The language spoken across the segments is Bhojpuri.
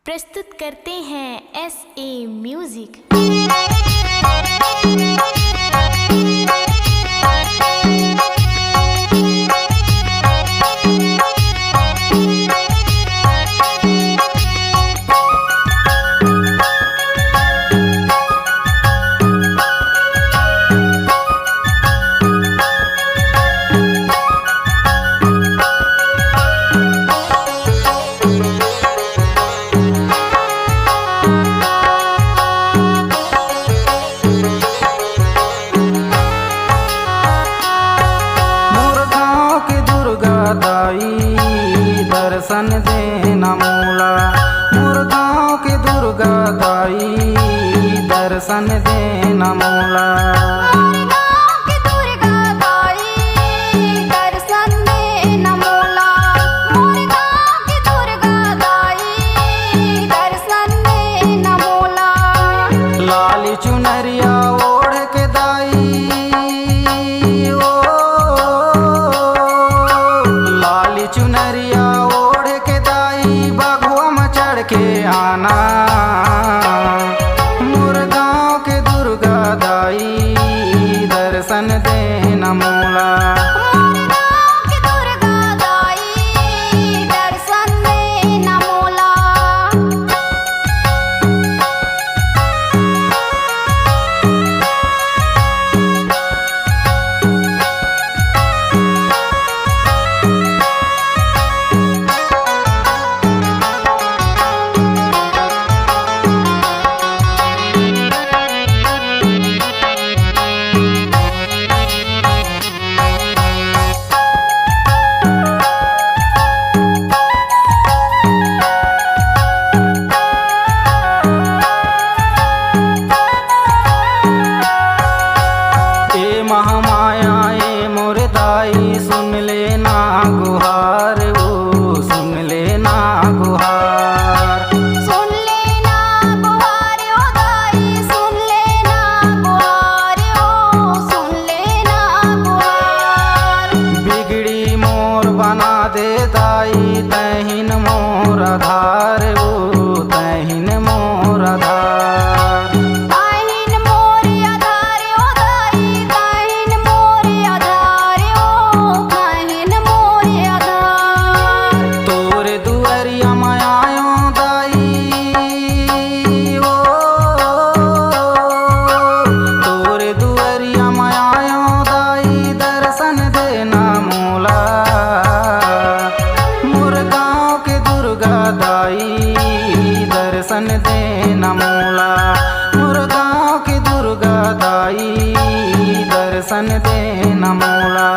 प्रस्तुत करते हैं SA म्यूजिक। दर्शन देना मोला, मोर गाँव के दुर्गा दाई दर्शन देना मोला। लाली चुनरिया ओढ़ के दाई ओ लाली चुनरिया ओढ़ के दाई बघुआ में चढ़ के आना। मोर गाँव के दुर्गा दाई दर्शन देना मोला। महामाया ए मोर दाई सुन लेना गुहार, ओ सुन लेना गुहार। सुन लेना गुहार ओ दाई सुन लेना गुहार ओ सुन लेना गुहार। बिगड़ी मोर बना दे दाई तहिन मोर आधार, ओ तहिन मोर आधार। दर्शन देना मोला, मोर गाँव के दुर्गा दाई दर्शन देना मोला।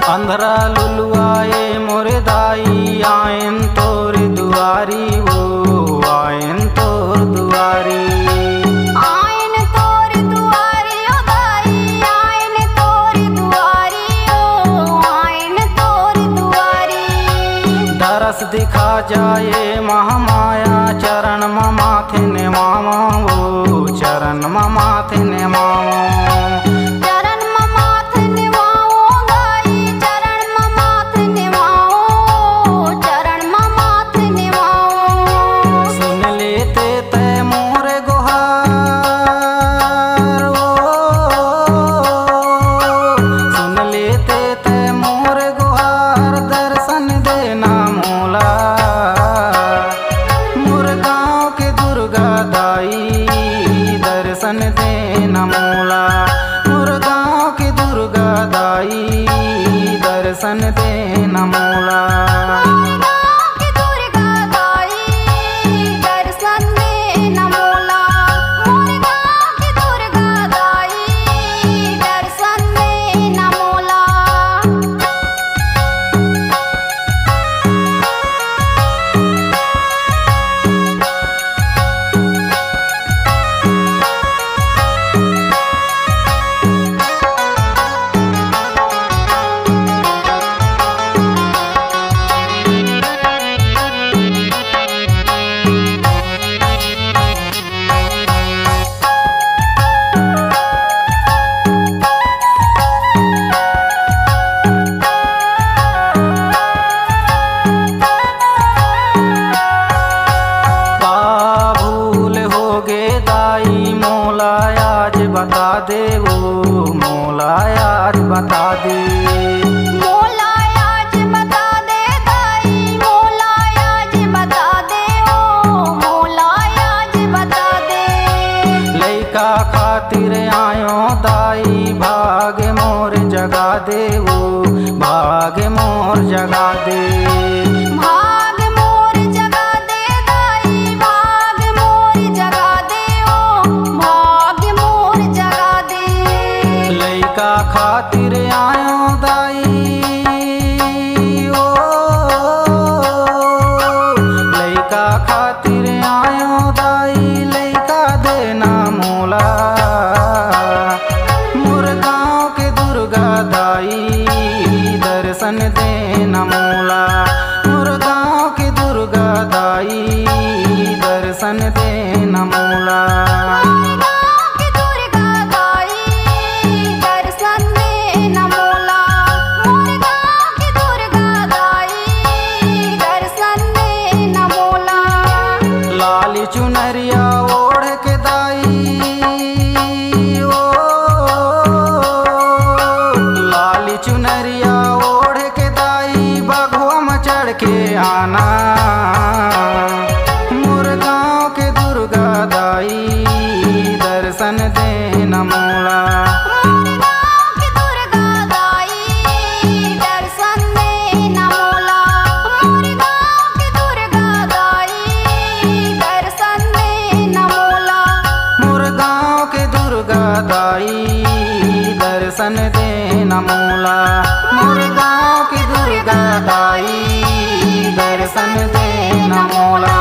अंधरा लुलुआ ए मोर दाई आयन तोर दुआरी, ओ आयन तोर दुआरी। आयन तोर दुआरी ओ दाई आयन तोर दुआरी ओ आयन तोर दुआरी। दरस दिखा जाए महामाया चरण में माथे ने मामा, ओ चरण में माथे ने मामा। दर्शन देना मोला, मोर गाँव के दुर्गा दाई दर्शन देना मोला। दे। भाग मोर जगा दे दाई, भाग मोर जगा दे ओ, भाग मोर जगा दे। लइका खातिर आयो दाई ओ, लइका खातिर आयो दाई, लइका देना मोला। मोर गाँव के दुर्गा दाई दर्शन देना मोला। मोर गाँव के दुर्गा दाई दर्शन देना मोला। मोर गाँव की दुर्गा दाई दर्शन देना मोला। मोर गाँव की दुर्गा दाई दर्शन देना मोला। लाली चुनरिया ओढ़ के दाई ओ, लाली चुनरिया ओढ़ के दाई बघवा में चढ़ के आना। मोर गाँव के दुर्गा दाई दर्शन देना मोला। मोर गाँव की दुर्गा दाई दर्शन देना मोला। मोर गाँव की दुर्गा दाई दर्शन देना मोला। मोर गाँव के दुर्गा दाई दर्शन देना मोला। मोर गाँव की दुर्गा दाई दर्शन देना मोला।